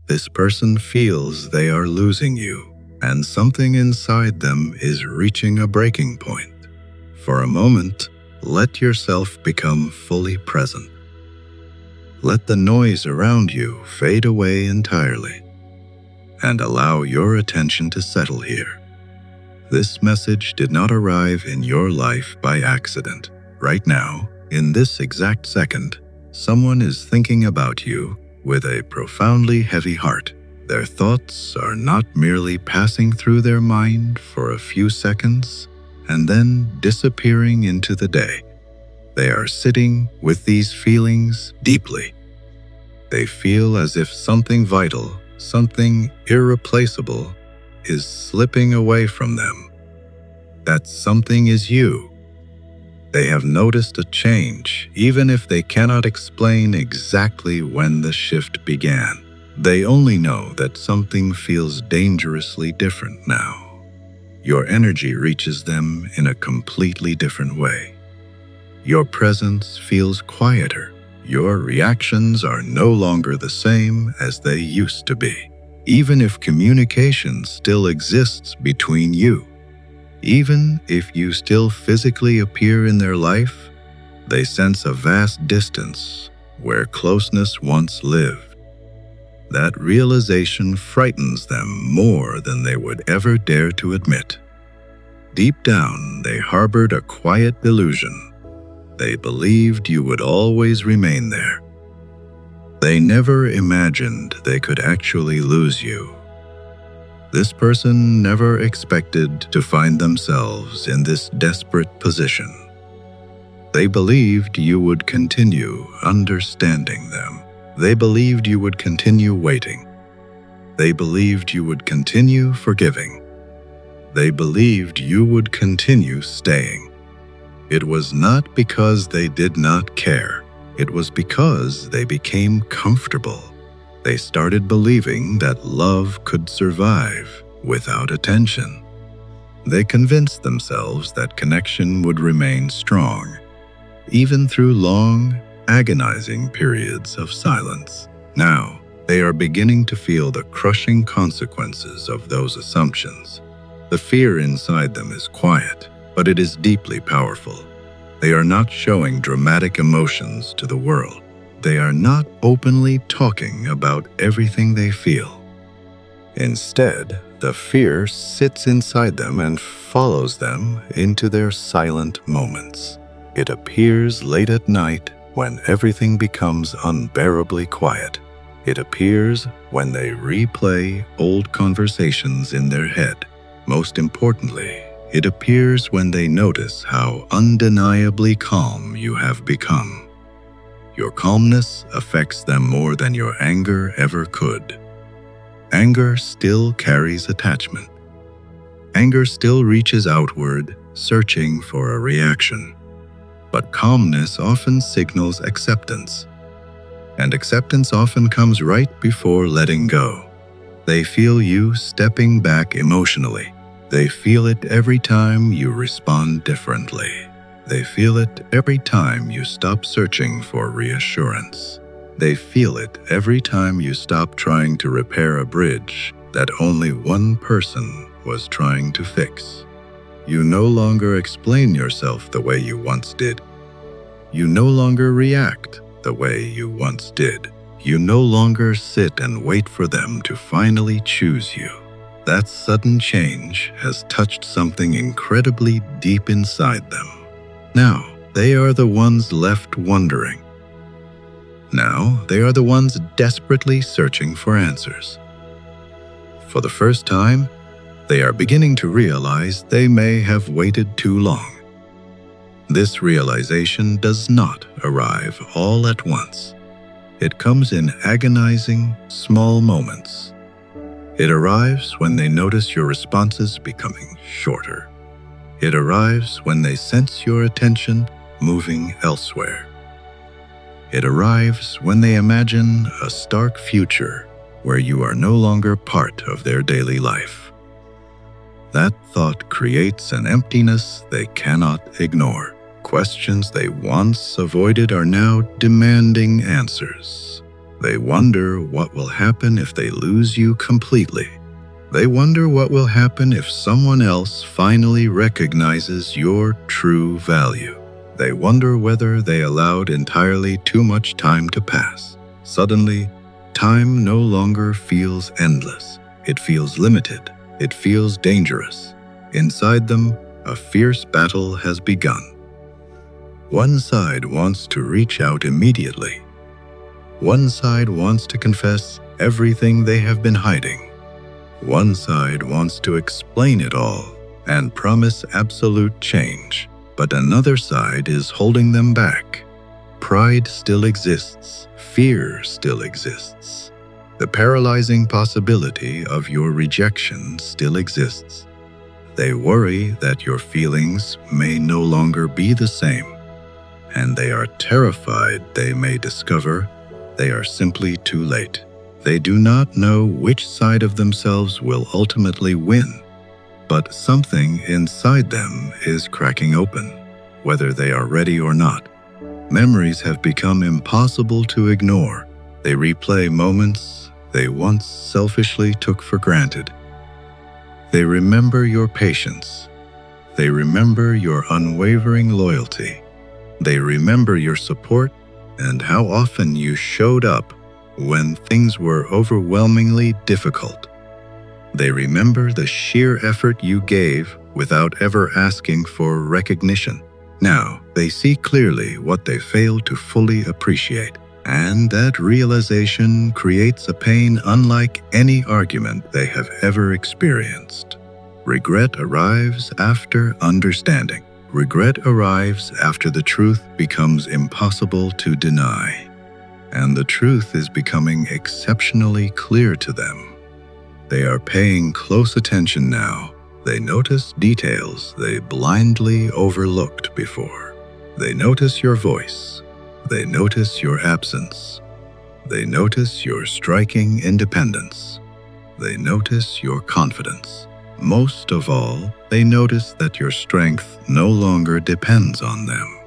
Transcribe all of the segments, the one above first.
This person feels they are losing you, and something inside them is reaching a breaking point. For a moment, let yourself become fully present. Let the noise around you fade away entirely, and allow your attention to settle here. This message did not arrive in your life by accident. Right now, in this exact second, someone is thinking about you with a profoundly heavy heart. Their thoughts are not merely passing through their mind for a few seconds and then disappearing into the day. They are sitting with these feelings deeply. They feel as if something vital, something irreplaceable, is slipping away from them. That something is you. They have noticed a change, even if they cannot explain exactly when the shift began. They only know that something feels dangerously different now. Your energy reaches them in a completely different way. Your presence feels quieter. Your reactions are no longer the same as they used to be. Even if communication still exists between you, even if you still physically appear in their life, they sense a vast distance where closeness once lived. That realization frightens them more than they would ever dare to admit. Deep down, they harbored a quiet delusion. They believed you would always remain there. They never imagined they could actually lose you. This person never expected to find themselves in this desperate position. They believed you would continue understanding them. They believed you would continue waiting. They believed you would continue forgiving. They believed you would continue staying. It was not because they did not care. It was because they became comfortable. They started believing that love could survive without attention. They convinced themselves that connection would remain strong, even through long, agonizing periods of silence. Now, they are beginning to feel the crushing consequences of those assumptions. The fear inside them is quiet, but it is deeply powerful. They are not showing dramatic emotions to the world. They are not openly talking about everything they feel. Instead, the fear sits inside them and follows them into their silent moments. It appears late at night when everything becomes unbearably quiet. It appears when they replay old conversations in their head. Most importantly, it appears when they notice how undeniably calm you have become. Your calmness affects them more than your anger ever could. Anger still carries attachment. Anger still reaches outward, searching for a reaction. But calmness often signals acceptance. And acceptance often comes right before letting go. They feel you stepping back emotionally. They feel it every time you respond differently. They feel it every time you stop searching for reassurance. They feel it every time you stop trying to repair a bridge that only one person was trying to fix. You no longer explain yourself the way you once did. You no longer react the way you once did. You no longer sit and wait for them to finally choose you. That sudden change has touched something incredibly deep inside them. Now, they are the ones left wondering. Now, they are the ones desperately searching for answers. For the first time, they are beginning to realize they may have waited too long. This realization does not arrive all at once. It comes in agonizing, small moments. It arrives when they notice your responses becoming shorter. It arrives when they sense your attention moving elsewhere. It arrives when they imagine a stark future where you are no longer part of their daily life. That thought creates an emptiness they cannot ignore. Questions they once avoided are now demanding answers. They wonder what will happen if they lose you completely. They wonder what will happen if someone else finally recognizes your true value. They wonder whether they allowed entirely too much time to pass. Suddenly, time no longer feels endless. It feels limited. It feels dangerous. Inside them, a fierce battle has begun. One side wants to reach out immediately. One side wants to confess everything they have been hiding. One side wants to explain it all and promise absolute change, but another side is holding them back. Pride still exists. Fear still exists. The paralyzing possibility of your rejection still exists. They worry that your feelings may no longer be the same, and they are terrified they may discover they are simply too late. They do not know which side of themselves will ultimately win, but something inside them is cracking open, whether they are ready or not. Memories have become impossible to ignore. They replay moments they once selfishly took for granted. They remember your patience. They remember your unwavering loyalty. They remember your support and how often you showed up when things were overwhelmingly difficult. They remember the sheer effort you gave without ever asking for recognition. Now, they see clearly what they failed to fully appreciate, and that realization creates a pain unlike any argument they have ever experienced. Regret arrives after understanding. Regret arrives after the truth becomes impossible to deny, and the truth is becoming exceptionally clear to them. They are paying close attention now. They notice details they blindly overlooked before. They notice your voice. They notice your absence. They notice your striking independence. They notice your confidence. Most of all, they notice that your strength no longer depends on them.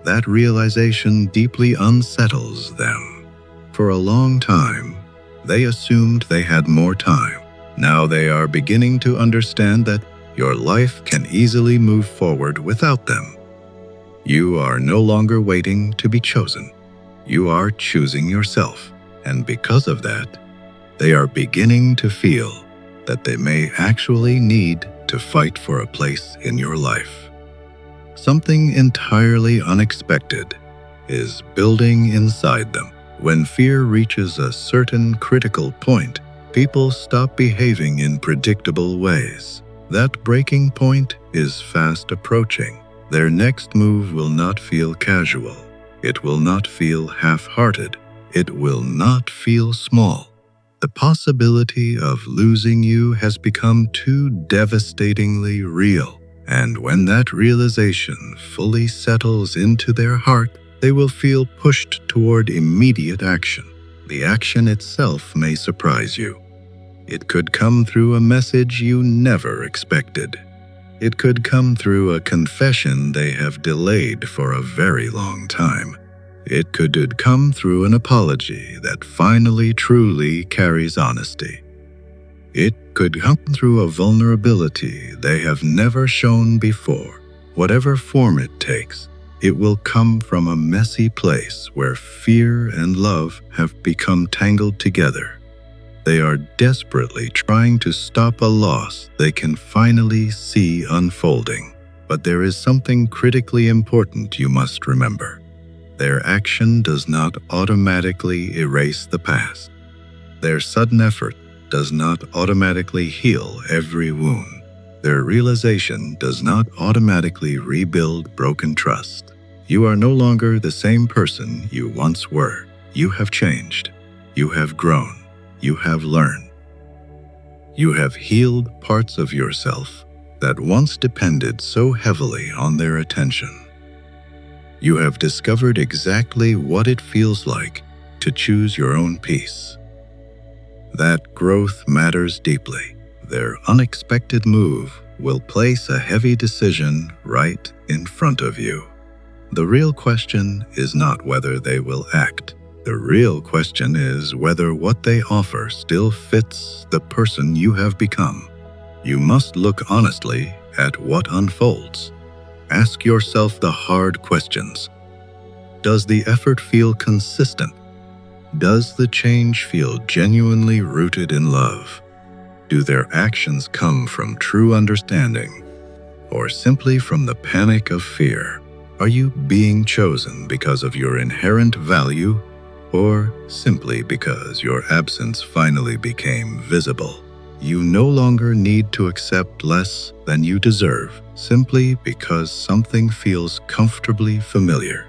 That realization deeply unsettles them. For a long time, they assumed they had more time. Now they are beginning to understand that your life can easily move forward without them. You are no longer waiting to be chosen. You are choosing yourself. And because of that, they are beginning to feel that they may actually need to fight for a place in your life. Something entirely unexpected is building inside them. When fear reaches a certain critical point, people stop behaving in predictable ways. That breaking point is fast approaching. Their next move will not feel casual. It will not feel half-hearted. It will not feel small. The possibility of losing you has become too devastatingly real. And when that realization fully settles into their heart, they will feel pushed toward immediate action. The action itself may surprise you. It could come through a message you never expected. It could come through a confession they have delayed for a very long time. It could come through an apology that finally truly carries honesty. It could come through a vulnerability they have never shown before. Whatever form it takes, it will come from a messy place where fear and love have become tangled together. They are desperately trying to stop a loss they can finally see unfolding. But there is something critically important you must remember. Their action does not automatically erase the past. Their sudden effort does not automatically heal every wound. Their realization does not automatically rebuild broken trust. You are no longer the same person you once were. You have changed. You have grown. You have learned. You have healed parts of yourself that once depended so heavily on their attention. You have discovered exactly what it feels like to choose your own peace. That growth matters deeply. Their unexpected move will place a heavy decision right in front of you. The real question is not whether they will act. The real question is whether what they offer still fits the person you have become. You must look honestly at what unfolds. Ask yourself the hard questions. Does the effort feel consistent? Does the change feel genuinely rooted in love? Do their actions come from true understanding, or simply from the panic of fear? Are you being chosen because of your inherent value, or simply because your absence finally became visible? You no longer need to accept less than you deserve simply because something feels comfortably familiar.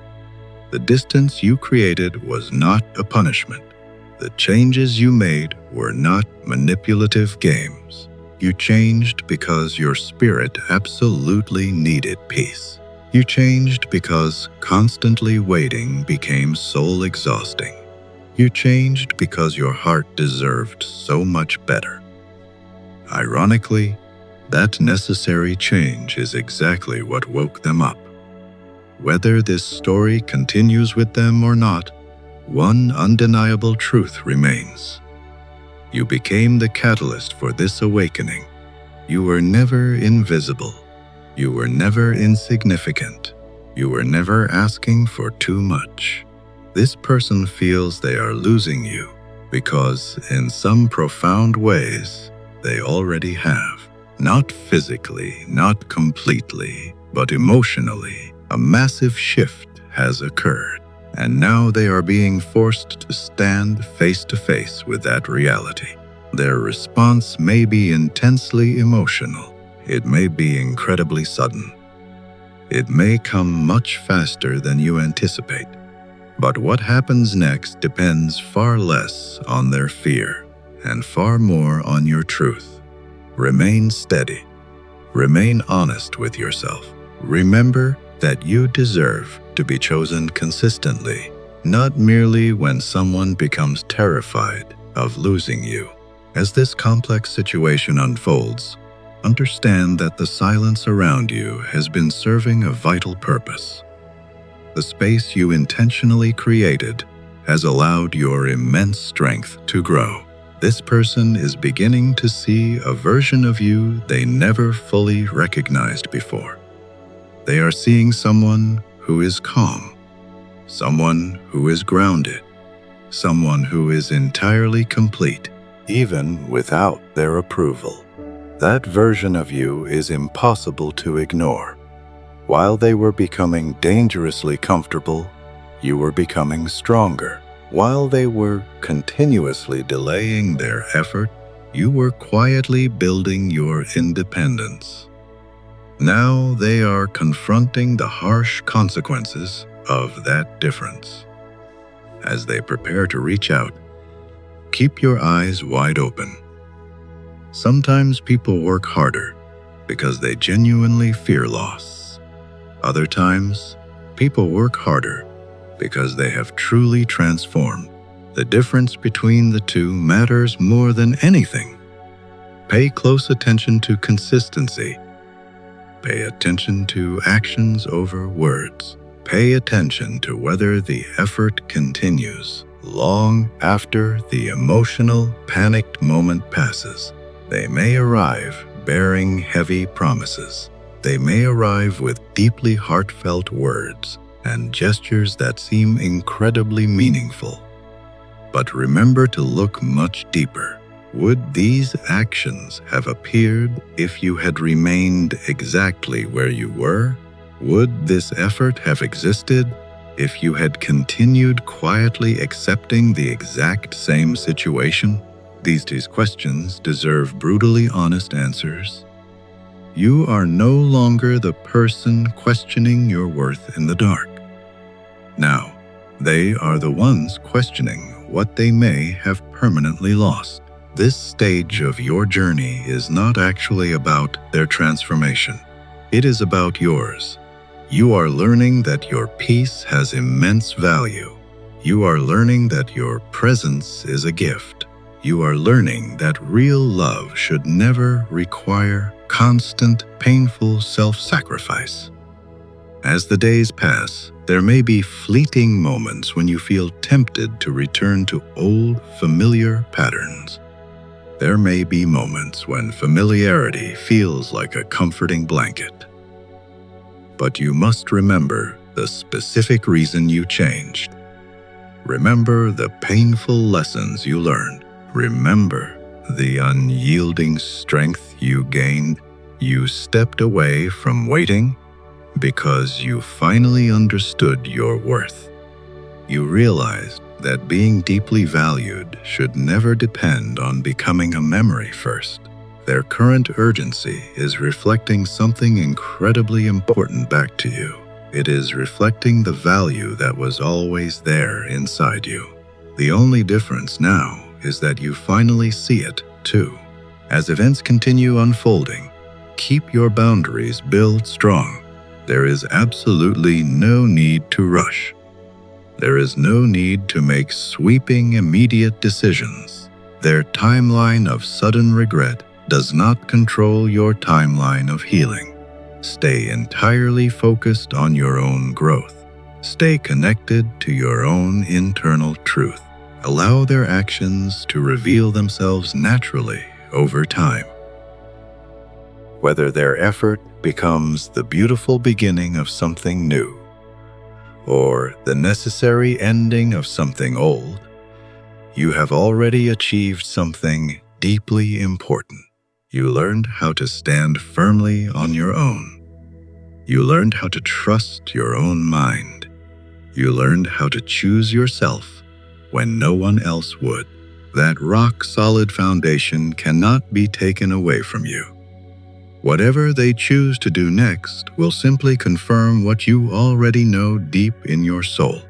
The distance you created was not a punishment. The changes you made were not manipulative games. You changed because your spirit absolutely needed peace. You changed because constantly waiting became soul exhausting. You changed because your heart deserved so much better. Ironically, that necessary change is exactly what woke them up. Whether this story continues with them or not, one undeniable truth remains. You became the catalyst for this awakening. You were never invisible. You were never insignificant. You were never asking for too much. This person feels they are losing you because, in some profound ways, they already have. Not physically, not completely, but emotionally, a massive shift has occurred. And now they are being forced to stand face to face with that reality. Their response may be intensely emotional. It may be incredibly sudden. It may come much faster than you anticipate. But what happens next depends far less on their fear and far more on your truth. Remain steady. Remain honest with yourself. Remember that you deserve to be chosen consistently, not merely when someone becomes terrified of losing you. As this complex situation unfolds, understand that the silence around you has been serving a vital purpose. The space you intentionally created has allowed your immense strength to grow. This person is beginning to see a version of you they never fully recognized before. They are seeing someone who is calm, someone who is grounded, someone who is entirely complete, even without their approval. That version of you is impossible to ignore. While they were becoming dangerously comfortable, you were becoming stronger. While they were continuously delaying their effort, you were quietly building your independence. Now they are confronting the harsh consequences of that difference. As they prepare to reach out, keep your eyes wide open. Sometimes people work harder because they genuinely fear loss. Other times, people work harder because they have truly transformed. The difference between the two matters more than anything. Pay close attention to consistency. Pay attention to actions over words. Pay attention to whether the effort continues long after the emotional, panicked moment passes. They may arrive bearing heavy promises. They may arrive with deeply heartfelt words and gestures that seem incredibly meaningful. But remember to look much deeper. Would these actions have appeared if you had remained exactly where you were? Would this effort have existed if you had continued quietly accepting the exact same situation? These questions deserve brutally honest answers. You are no longer the person questioning your worth in the dark. Now, they are the ones questioning what they may have permanently lost. This stage of your journey is not actually about their transformation. It is about yours. You are learning that your peace has immense value. You are learning that your presence is a gift. You are learning that real love should never require constant, painful self-sacrifice. As the days pass, there may be fleeting moments when you feel tempted to return to old, familiar patterns. There may be moments when familiarity feels like a comforting blanket. But you must remember the specific reason you changed. Remember the painful lessons you learned. Remember the unyielding strength you gained. You stepped away from waiting because you finally understood your worth. You realized that being deeply valued should never depend on becoming a memory first. Their current urgency is reflecting something incredibly important back to you. It is reflecting the value that was always there inside you. The only difference now is that you finally see it, too. As events continue unfolding, keep your boundaries built strong. There is absolutely no need to rush. There is no need to make sweeping, immediate decisions. Their timeline of sudden regret does not control your timeline of healing. Stay entirely focused on your own growth. Stay connected to your own internal truth. Allow their actions to reveal themselves naturally over time. Whether their effort becomes the beautiful beginning of something new, or the necessary ending of something old, you have already achieved something deeply important. You learned how to stand firmly on your own. You learned how to trust your own mind. You learned how to choose yourself when no one else would. That rock-solid foundation cannot be taken away from you. Whatever they choose to do next will simply confirm what you already know deep in your soul.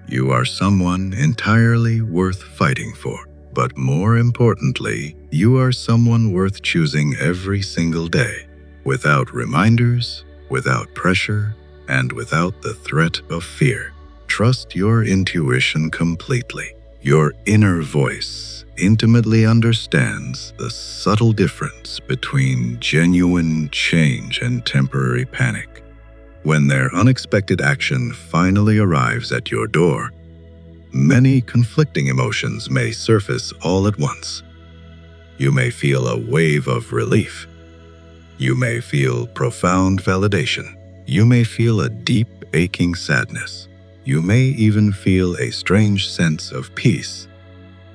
You are someone entirely worth fighting for, but more importantly, you are someone worth choosing every single day, without reminders, without pressure, and without the threat of fear. Trust your intuition completely. Your inner voice intimately understands the subtle difference between genuine change and temporary panic. When their unexpected action finally arrives at your door, many conflicting emotions may surface all at once. You may feel a wave of relief. You may feel profound validation. You may feel a deep, aching sadness. You may even feel a strange sense of peace,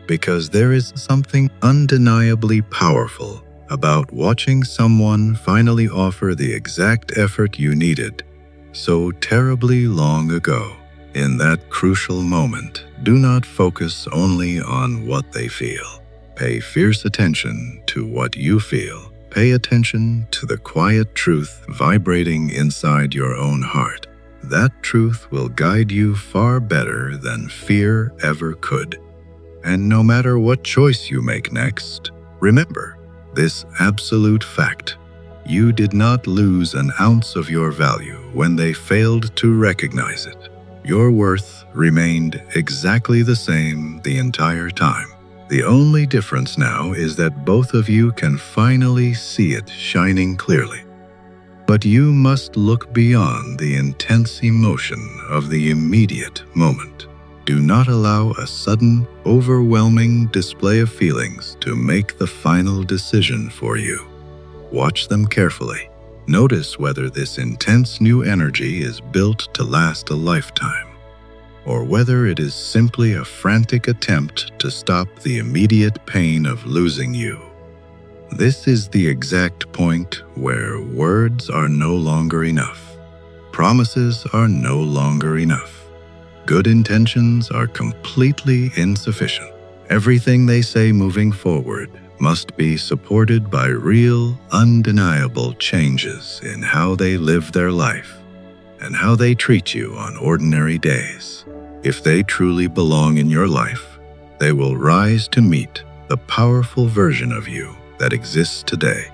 because there is something undeniably powerful about watching someone finally offer the exact effort you needed so terribly long ago. In that crucial moment, do not focus only on what they feel. Pay fierce attention to what you feel. Pay attention to the quiet truth vibrating inside your own heart. That truth will guide you far better than fear ever could. And no matter what choice you make next, remember this absolute fact. You did not lose an ounce of your value when they failed to recognize it. Your worth remained exactly the same the entire time. The only difference now is that both of you can finally see it shining clearly. But you must look beyond the intense emotion of the immediate moment. Do not allow a sudden, overwhelming display of feelings to make the final decision for you. Watch them carefully. Notice whether this intense new energy is built to last a lifetime, or whether it is simply a frantic attempt to stop the immediate pain of losing you. This is the exact point where words are no longer enough. Promises are no longer enough. Good intentions are completely insufficient. Everything they say moving forward must be supported by real, undeniable changes in how they live their life and how they treat you on ordinary days. If they truly belong in your life, they will rise to meet the powerful version of you that exists today.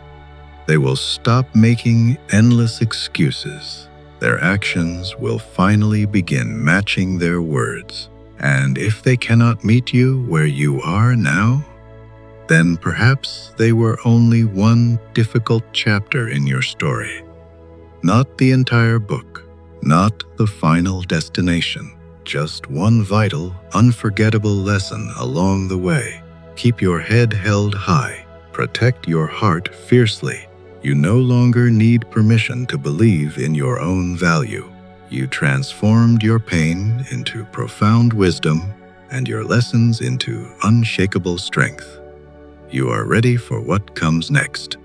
They will stop making endless excuses. Their actions will finally begin matching their words. And if they cannot meet you where you are now, then perhaps they were only one difficult chapter in your story, not the entire book. Not the final destination, just one vital, unforgettable lesson along the way. Keep your head held high. Protect your heart fiercely. You no longer need permission to believe in your own value. You transformed your pain into profound wisdom and your lessons into unshakable strength. You are ready for what comes next.